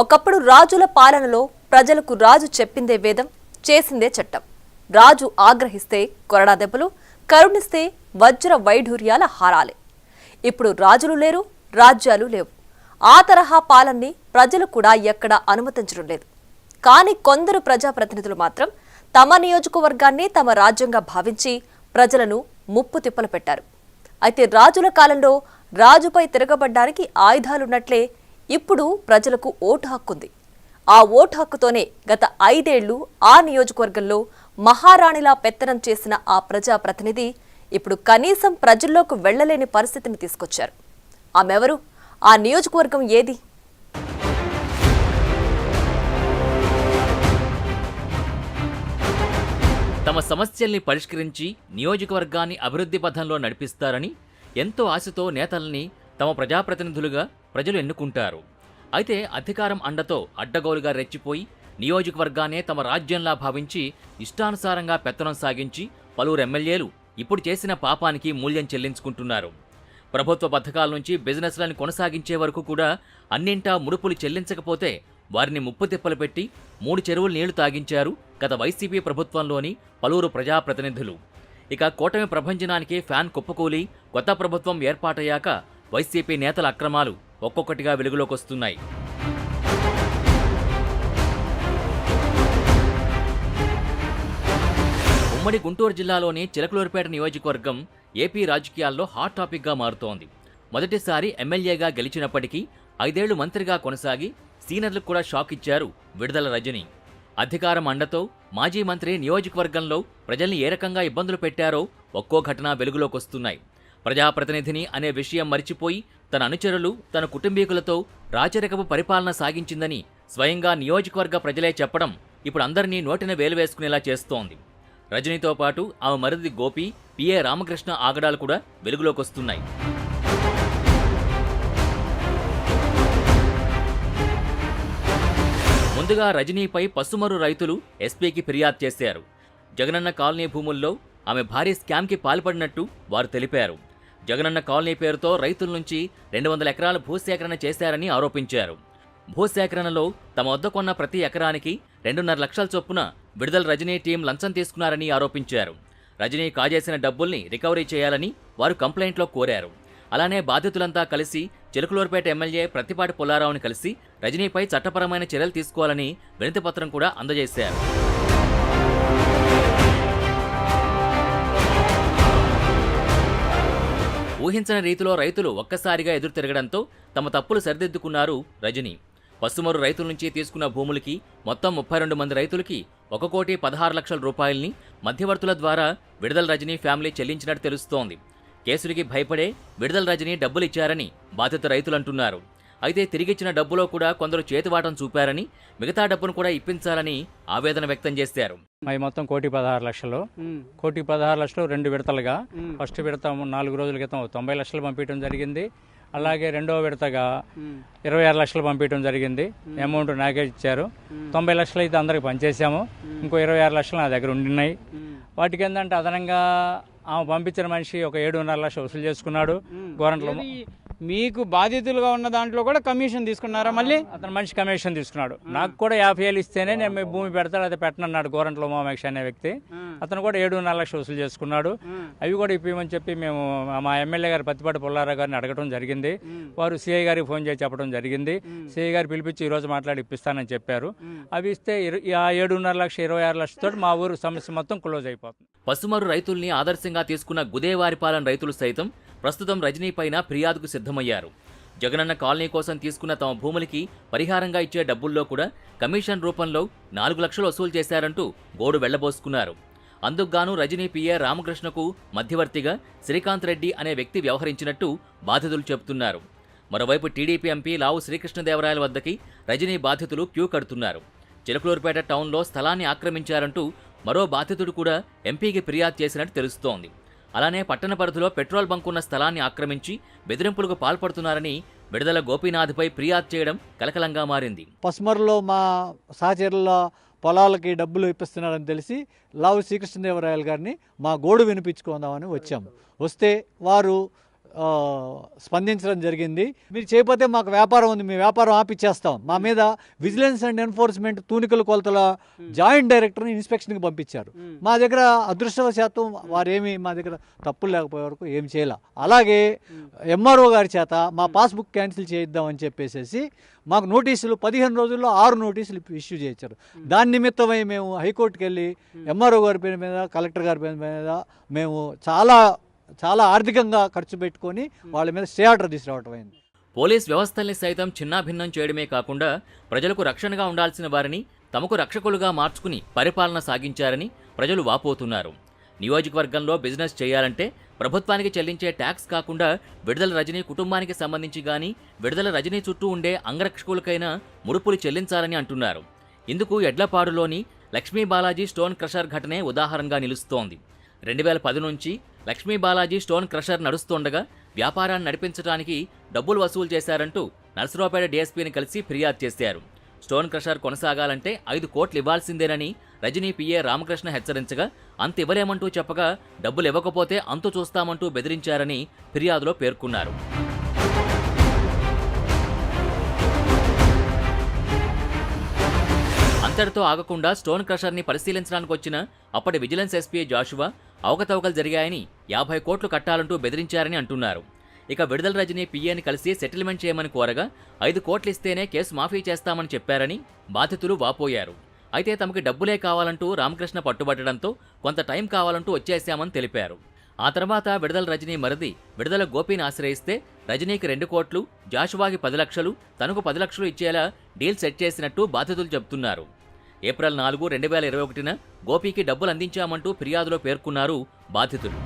ఒకప్పుడు రాజుల పాలనలో ప్రజలకు రాజు చెప్పిందే వేదం, చేసిందే చట్టం. రాజు ఆగ్రహిస్తే కొరడా దెబ్బలు, కరుణిస్తే వజ్ర వైఢూర్యాల హారాలే. ఇప్పుడు రాజులు లేరు, రాజ్యాలు లేవు. ఆ తరహా పాలనని ప్రజలు కూడా ఎక్కడా అనుమతించడం లేదు. కానీ కొందరు ప్రజాప్రతినిధులు మాత్రం తమ నియోజకవర్గాన్ని తమ రాజ్యంగా భావించి ప్రజలను ముప్పు తిప్పలు పెట్టారు. అయితే రాజుల కాలంలో రాజుపై తిరగబడ్డానికి ఆయుధాలున్నట్లే ఇప్పుడు ప్రజలకు ఓటు హక్కుంది. ఆ ఓటు హక్కుతోనే గత 5 ఏళ్లు ఆ నియోజకవర్గంలో మహారాణిలా పెత్తనం చేసిన ఆ ప్రజాప్రతినిధి ఇప్పుడు కనీసం ప్రజల్లోకి వెళ్లలేని పరిస్థితిని తీసుకొచ్చారు. ఆమెవరు? ఆ నియోజకవర్గం ఏది? తమ సమస్యల్ని పరిష్కరించి నియోజకవర్గాన్ని అభివృద్ధి పథంలో నడిపిస్తారని ఎంతో ఆశతో నేతల్ని తమ ప్రజాప్రతినిధులుగా ప్రజలు ఎన్నుకుంటారు. అయితే అధికారం అండతో అడ్డగోలుగా రెచ్చిపోయి నియోజకవర్గాన్నే తమ రాజ్యంలా భావించి ఇష్టానుసారంగా పెత్తనం సాగించి పలువురు ఎమ్మెల్యేలు ఇప్పుడు చేసిన పాపానికి మూల్యం చెల్లించుకుంటున్నారు. ప్రభుత్వ పథకాల నుంచి బిజినెస్లను కొనసాగించే వరకు కూడా అన్నింటా ముడుపులు చెల్లించకపోతే వారిని ముప్పు తిప్పలు పెట్టి 3 చెరువులు నీళ్లు తాగించారు గత వైసీపీ ప్రభుత్వంలోని పలువురు ప్రజాప్రతినిధులు. ఇక కూటమి ప్రభంజనానికి ఫ్యాన్ కుప్పకూలి కొత్త ప్రభుత్వం ఏర్పాటయ్యాక వైసీపీ నేతల అక్రమాలు ఒక్కొక్కటిగా వెలుగులోకొస్తున్నాయి. ఉమ్మడి గుంటూరు జిల్లాలోని చిలకలూరిపేట నియోజకవర్గం ఏపీ రాజకీయాల్లో హాట్ టాపిక్గా మారుతోంది. మొదటిసారి ఎమ్మెల్యేగా గెలిచినప్పటికీ 5 ఏళ్లు మంత్రిగా కొనసాగి సీనియర్లకు కూడా షాక్ ఇచ్చారు విడుదల రజని. అధికారం అండతో మాజీ మంత్రి నియోజకవర్గంలో ప్రజల్ని ఏ రకంగా ఇబ్బందులు పెట్టారో ఒక్కో ఘటన వెలుగులోకొస్తున్నాయి. ప్రజాప్రతినిధిని అనే విషయం మరిచిపోయి తన అనుచరులు, తన కుటుంబీకులతో రాచరికపు పరిపాలన సాగించిందని స్వయంగా నియోజకవర్గ ప్రజలే చెప్పడం ఇప్పుడు అందరినీ నోటిన వేలు వేసుకునేలా చేస్తోంది. రజనీతో పాటు ఆమె మరిది గోపి, పిఏ రామకృష్ణ ఆగడాలు కూడా వెలుగులోకొస్తున్నాయి. ముందుగా రజనీపై పసుమరు రైతులు ఎస్పీకి ఫిర్యాదు చేశారు. జగనన్న కాలనీ భూముల్లో ఆమె భారీ స్కామ్కి పాల్పడినట్టు వారు తెలిపారు. జగనన్న కాలనీ పేరుతో రైతుల నుంచి 200 ఎకరాల భూసేకరణ చేశారని ఆరోపించారు. భూసేకరణలో తమ వద్ద కొన్న ప్రతి ఎకరానికి 2.5 లక్షల చొప్పున విడుదల రజనీ టీం లంచం తీసుకున్నారని ఆరోపించారు. రజనీ కాజేసిన డబ్బుల్ని రికవరీ చేయాలని వారు కంప్లైంట్లో కోరారు. అలానే బాధితులంతా కలిసి చిలకలూరుపేట ఎమ్మెల్యే ప్రత్తిపాటి పుల్లారావుని కలిసి రజనీపై చట్టపరమైన చర్యలు తీసుకోవాలని వినతిపత్రం కూడా అందజేశారు. ఊహించని రీతిలో రైతులు ఒక్కసారిగా ఎదురు తిరగడంతో తమ తప్పులు సరిదిద్దుకున్నారు రజనీ. పసుమరు రైతుల నుంచి తీసుకున్న భూములకి మొత్తం 32 మంది రైతులకి 1,16,00,000 రూపాయల్ని మధ్యవర్తుల ద్వారా విడుదల రజనీ ఫ్యామిలీ చెల్లించినట్టు తెలుస్తోంది. కేసులకి భయపడే విడుదల రజనీ డబ్బులు ఇచ్చారని బాధిత రైతులంటున్నారు. అయితే తిరిగిచ్చిన డబ్బులో కూడా కొందరు చేతివాటం చూపారని, మిగతా డబ్బును కూడా ఇప్పించాలని ఆవేదన వ్యక్తం చేశారు. అవి మొత్తం 1,16,00,000. 1,16,00,000 2 విడతలుగా, ఫస్ట్ విడత 4 రోజుల క్రితం 90 లక్షలు పంపించడం జరిగింది. అలాగే రెండవ విడతగా 26 లక్షలు పంపించడం జరిగింది. అమౌంట్ నాకే ఇచ్చారు. 90 లక్షలు అయితే అందరికి పనిచేసాము. ఇంకో 26 లక్షలు నా దగ్గర ఉండినాయి. వాటికి ఏంటంటే అదనంగా ఆమె పంపించిన మనిషి ఒక 7.5 లక్షలు వసూలు చేసుకున్నాడు. గోరంట్లో మీకు బాధితులుగా ఉన్న దాంట్లో కూడా కమిషన్ తీసుకున్నారా? మళ్ళీ అతను మనిషి కమిషన్ తీసుకున్నాడు. నాకు కూడా 50,000 ఇస్తేనే నేను మీ భూమి పెడతాడు, అయితే పెట్టనన్నాడు గోరంట్లో ఉమామేక్ష అనే వ్యక్తి. అతను కూడా 7.5 లక్షలు వసూలు చేసుకున్నాడు. అవి కూడా ఇప్పిమని చెప్పి మేము మా ఎమ్మెల్యే గారు ప్రత్తిపాటి పుల్లారావు గారిని అడగడం జరిగింది. వారు సిఐ గారికి ఫోన్ చేసి చెప్పడం జరిగింది. సిఐ గారు పిలిపించి ఈరోజు మాట్లాడి ఇప్పిస్తానని చెప్పారు. అవి ఇస్తే ఆ 7.5 లక్షలు 26 లక్షలతో మా ఊరు సమస్య మొత్తం క్లోజ్ అయిపోతుంది. పసుమరు రైతుల్ని ఆదర్శంగా తీసుకున్న గుదేవారిపాలెం రైతులు సైతం ప్రస్తుతం రజనీ పైన ఫిర్యాదుకు సిద్ధమయ్యారు. జగనన్న కాలనీ కోసం తీసుకున్న తమ భూములకి పరిహారంగా ఇచ్చే డబ్బుల్లో కూడా కమిషన్ రూపంలో 4 లక్షలు వసూలు చేశారంటూ గోడు వెళ్లబోసుకున్నారు. అందుకుగాను రజనీ పిఏ రామకృష్ణకు మధ్యవర్తిగా శ్రీకాంత్ రెడ్డి అనే వ్యక్తి వ్యవహరించినట్టు బాధితులు చెబుతున్నారు. మరోవైపు టీడీపీ ఎంపీ లావు శ్రీకృష్ణదేవరాయల వద్దకి రజనీ బాధితులు క్యూ కడుతున్నారు. చిలకలూరుపేట టౌన్లో స్థలాన్ని ఆక్రమించారంటూ మరో బాధితుడు కూడా ఎంపీకి ఫిర్యాదు చేసినట్టు తెలుస్తోంది. అలానే పట్టణ పరిధిలో పెట్రోల్ బంక్ ఉన్న స్థలాన్ని ఆక్రమించి బెదిరింపులకు పాల్పడుతున్నారని విడుదల గోపీనాథ్పై ఫిర్యాదు చేయడం కలకలంగా మారింది. పసుమరులో మా సహచరుల పొలాలకి డబ్బులు ఇప్పిస్తున్నారని తెలిసి లావు శ్రీకృష్ణదేవరాయలు గారిని మా గోడు వినిపించుకుందామని వచ్చాము. వస్తే వారు స్పందించడం జరిగింది. మీరు చేయకపోతే మాకు వ్యాపారం ఉంది, మీ వ్యాపారం ఆపిచ్చేస్తాం. మా మీద విజిలెన్స్ అండ్ ఎన్ఫోర్స్మెంట్ తూనికల కొలతల జాయింట్ డైరెక్టర్ని ఇన్స్పెక్షన్కి పంపించారు. మా దగ్గర అదృష్టవశాత్తు వారేమి మా దగ్గర తప్పులు లేకపోయే వరకు ఏం చేయాల. అలాగే ఎంఆర్ఓ గారి చేత మా పాస్బుక్ క్యాన్సిల్ చేయిద్దామని చెప్పేసి మాకు నోటీసులు 15 రోజుల్లో 6 నోటీసులు ఇష్యూ చేయించారు. దాని నిమిత్తమై మేము హైకోర్టుకి వెళ్ళి ఎంఆర్ఓ గారి పేరు మీద, కలెక్టర్ గారి పేరు మీద మేము చాలా ఆర్థికంగా ఖర్చు పెట్టుకొని వాళ్ళ మీద స్టే ఆర్డర్ తీసుకురావటం అయింది. పోలీస్ వ్యవస్థల్ని సైతం చిన్నాభిన్నం చేయడమే కాకుండా ప్రజలకు రక్షణగా ఉండాల్సిన వారిని తమకు రక్షకులుగా మార్చుకుని పరిపాలన సాగించారని ప్రజలు వాపోతున్నారు. నియోజకవర్గంలో బిజినెస్ చేయాలంటే ప్రభుత్వానికి చెల్లించే ట్యాక్స్ కాకుండా విడుదల రజనీ కుటుంబానికి సంబంధించి గాని, విడుదల రజనీ చుట్టూ ఉండే అంగరక్షకులకైనా ముడుపులు చెల్లించాలని అంటున్నారు. ఇందుకు ఎడ్లపాడులోని లక్ష్మీ బాలాజీ స్టోన్ క్రషర్ ఘటనే ఉదాహరణగా నిలుస్తోంది. 2010 నుంచి లక్ష్మీ బాలాజీ స్టోన్ క్రషర్ నడుస్తుండగా వ్యాపారాన్ని నడిపించడానికి డబ్బులు వసూలు చేశారంటూ నర్సరావుపేట డీఎస్పీని కలిసి ఫిర్యాదు చేశారు. స్టోన్ క్రషర్ కొనసాగాలంటే 5 కోట్లు ఇవ్వాల్సిందేనని రజనీ పిఏ రామకృష్ణ హెచ్చరించగా అంత ఇవ్వలేమంటూ చెప్పగా డబ్బులు ఇవ్వకపోతే అంతు చూస్తామంటూ బెదిరించారని ఫిర్యాదులో పేర్కొన్నారు. అంతటితో ఆగకుండా స్టోన్ క్రషర్ని పరిశీలించడానికి వచ్చిన అప్పటి విజిలెన్స్ ఎస్పీ జాషువా అవకతవకలు జరిగాయని 50 కోట్లు కట్టాలంటూ బెదిరించారని అంటున్నారు. ఇక విడుదల రజనీ పిఏని కలిసి సెటిల్మెంట్ చేయమని కోరగా 5 కోట్లు ఇస్తేనే కేసు మాఫీ చేస్తామని చెప్పారని బాధితులు వాపోయారు. అయితే తమకి డబ్బులే కావాలంటూ రామకృష్ణ పట్టుబట్టడంతో కొంత టైం కావాలంటూ వచ్చేశామని తెలిపారు. ఆ తర్వాత విడుదల రజనీ మరిది విడుదల గోపిని ఆశ్రయిస్తే రజనీకి 2 కోట్లు, జాషువాకి 10 లక్షలు, తనకు 10 లక్షలు ఇచ్చేలా డీల్ సెట్ చేసినట్టు బాధితులు చెబుతున్నారు. ఏప్రిల్ 4, 2021న గోపీకి డబ్బులు అందించామంటూ ఫిర్యాదులో పేర్కొన్నారు బాధితులు.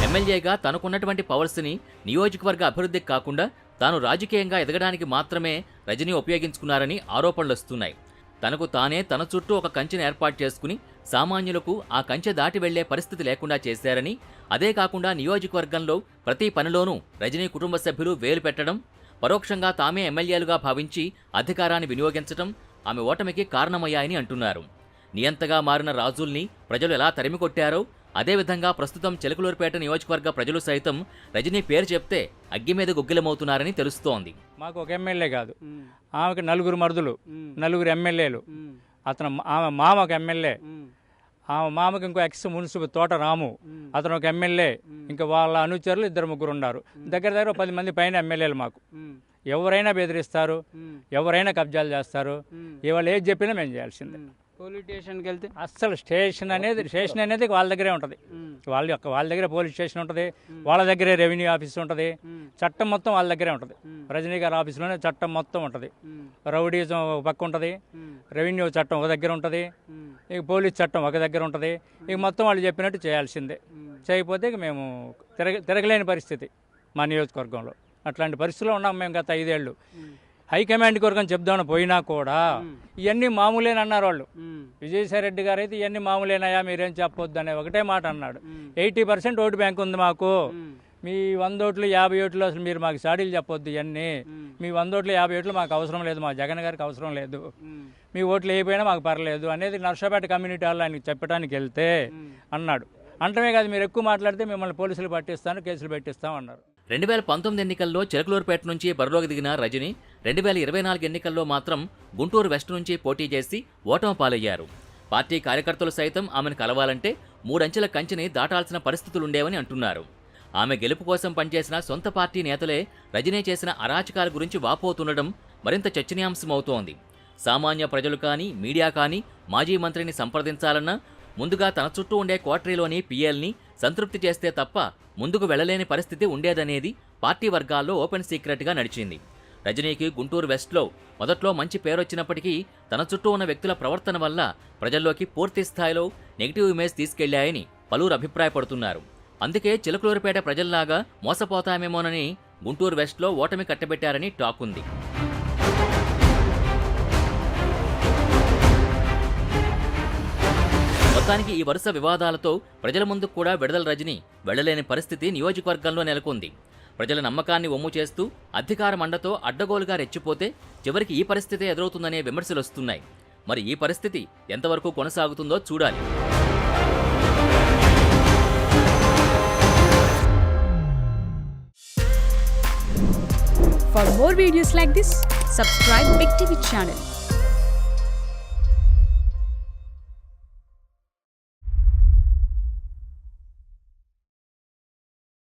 ఎమ్మెల్యేగా తనకున్నటువంటి పవర్స్ని నియోజకవర్గ అభివృద్ధికి కాకుండా తాను రాజకీయంగా ఎదగడానికి మాత్రమే రజనీ ఉపయోగించుకున్నారని ఆరోపణలొస్తున్నాయి. తనకు తానే తన చుట్టూ ఒక కంచెను ఏర్పాటు చేసుకుని సామాన్యులకు ఆ కంచె దాటి వెళ్లే పరిస్థితి లేకుండా చేశారని, అదే కాకుండా నియోజకవర్గంలో ప్రతి పనిలోనూ రజనీ కుటుంబ సభ్యులు వేలు పెట్టడం, పరోక్షంగా తామే ఎమ్మెల్యేలుగా భావించి అధికారాన్ని వినియోగించడం ఆమె ఓటమికి కారణమయ్యాయని అంటున్నారు. నియంతగా మారిన రాజుల్ని ప్రజలు ఎలా తరిమికొట్టారో అదేవిధంగా ప్రస్తుతం చిలకలూరుపేట నియోజకవర్గ ప్రజలు సైతం రజనీ పేరు చెప్తే అగ్గి మీద గుగ్గిలమవుతున్నారని తెలుస్తోంది. మాకు ఒక ఎమ్మెల్యే కాదు, ఆమెకి 4 మరుదులు, 4 ఎమ్మెల్యేలు. ఆమె మామ ఒక ఎమ్మెల్యే, ఆమె మామకి ఇంకో ఎక్స్ మున్సిపల్ తోట రాము, అతను ఒక ఎమ్మెల్యే, ఇంకా వాళ్ళ అనుచరులు 2-3 ఉన్నారు. దగ్గర 10 మంది పైన ఎమ్మెల్యేలు. మాకు ఎవరైనా బెదిరిస్తారు, ఎవరైనా కబ్జాలు చేస్తారు. ఇవాళ ఏది చెప్పినా మేము చేయాల్సిందే. పోలీస్ స్టేషన్కి వెళ్తే అస్సలు స్టేషన్ అనేది వాళ్ళ దగ్గరే ఉంటుంది. వాళ్ళ దగ్గర పోలీస్ స్టేషన్ ఉంటుంది, వాళ్ళ దగ్గరే రెవెన్యూ ఆఫీస్ ఉంటుంది, చట్టం మొత్తం వాళ్ళ దగ్గరే ఉంటుంది. రజనీ గారి ఆఫీసులోనే చట్టం మొత్తం ఉంటుంది. రౌడీజం ఒక పక్క ఉంటుంది, రెవెన్యూ చట్టం ఒక దగ్గర ఉంటుంది, ఇక పోలీస్ చట్టం ఒక దగ్గర ఉంటుంది. ఇక మొత్తం వాళ్ళు చెప్పినట్టు చేయాల్సిందే. చేయకపోతే ఇక మేము తిరగలేని పరిస్థితి మా నియోజకవర్గంలో. అట్లాంటి పరిస్థితిలో ఉన్నాం మేము గత 5 ఏళ్ళు. హైకమాండ్ కొరకు చెప్దామని పోయినా కూడా ఇవన్నీ మామూలేనన్నారు వాళ్ళు. విజయసాయి రెడ్డి గారు అయితే ఇవన్నీ మామూలేనాయా, మీరేం చెప్పొద్దు అనే ఒకటే మాట అన్నాడు. 80% ఓటు బ్యాంక్ ఉంది మాకు, మీ 100 ఓట్లు 50 ఓట్లు అసలు మీరు మాకు సాడీలు చెప్పొద్దు, ఇవన్నీ మీ 100 ఓట్లు 50 ఓట్లు మాకు అవసరం లేదు, మా జగన్ గారికి అవసరం లేదు, మీ ఓట్లు వేయిపోయినా మాకు పర్లేదు అనేది నర్సాపేట కమ్యూనిటీ వాళ్ళు ఆయనకి చెప్పడానికి వెళ్తే అన్నాడు. అంటమే కాదు, మీరు ఎక్కువ మాట్లాడితే మిమ్మల్ని పోలీసులు పట్టిస్తాను, కేసులు పెట్టిస్తాం అన్నారు. 2019 ఎన్నికల్లో చిలకలూరుపేట నుంచి బరిలోకి దిగిన రజనీ 2024 ఎన్నికల్లో మాత్రం గుంటూరు వెస్ట్ నుంచి పోటీ చేసి ఓటమి పాలయ్యారు. పార్టీ కార్యకర్తలు సైతం ఆమెను కలవాలంటే 3 అంచెల కంచెని దాటాల్సిన పరిస్థితులుండేవని అంటున్నారు. ఆమె గెలుపు కోసం పనిచేసిన సొంత పార్టీ నేతలే రజనీ చేసిన అరాచకాల గురించి వాపోతుండడం మరింత చర్చనీయాంశమవుతోంది. సామాన్య ప్రజలు కానీ, మీడియా కానీ మాజీ మంత్రిని సంప్రదించాలన్నా ముందుగా తన చుట్టూ ఉండే కోటరీలోని పిఎల్ని సంతృప్తి చేస్తే తప్ప ముందుకు వెళ్లలేని పరిస్థితి ఉండేదనేది పార్టీ వర్గాల్లో ఓపెన్ సీక్రెట్గా నడిచింది. రజనీకి గుంటూరు వెస్ట్లో మొదట్లో మంచి పేరొచ్చినప్పటికీ తన చుట్టూ ఉన్న వ్యక్తుల ప్రవర్తన వల్ల ప్రజల్లోకి పూర్తి స్థాయిలో నెగిటివ్ ఇమేజ్ తీసుకెళ్లాయని పలువురు అభిప్రాయపడుతున్నారు. అందుకే చిలకలూరుపేట ప్రజల్లాగా మోసపోతామేమోనని గుంటూరు వెస్ట్లో ఓటమి కట్టబెట్టారని టాక్ ఉంది. మొత్తానికి ఈ వరుస వివాదాలతో ప్రజల ముందుకు కూడా విడుదల రజనీ వెళ్లలేని పరిస్థితి నియోజకవర్గంలో నెలకొంది. ప్రజల నమ్మకాన్ని ఒమ్ము చేస్తూ అధికార మండతో అడ్డగోలుగా రెచ్చిపోతే చివరికి ఈ పరిస్థితే ఎదురవుతుందనే విమర్శలొస్తున్నాయి. మరి ఈ పరిస్థితి ఎంతవరకు కొనసాగుతుందో చూడాలి. For more videos like this, subscribe Big TV channel.